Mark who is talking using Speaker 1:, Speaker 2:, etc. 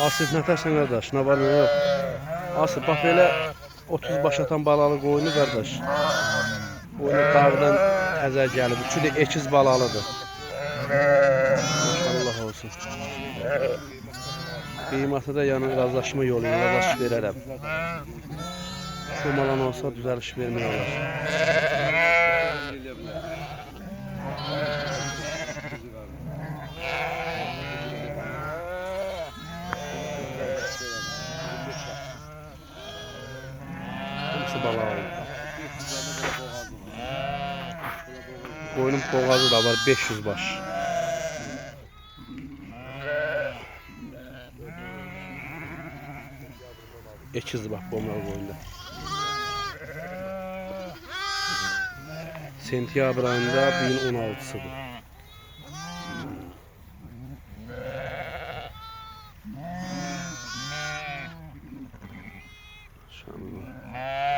Speaker 1: Asif nətərsən qardaş? Nə var nə yox? Asif bax belə 30 baş atan balalı qoyunu qardaş. Qoyunu dağdan təzə gəlib. Üçü də ekiz balalıdır. Maşallah olsun. Qiyməti də yəni razılaşma yolu ilə razılaşıb verərəm. Şumalan olsa düzəliş vermək olar. Hamısı balalı. Qoyunun boğazı da var 500 baş. Ekiz bax bunlar qoyunda. Sentyabr ayında 1016'sıdır. Maşallah.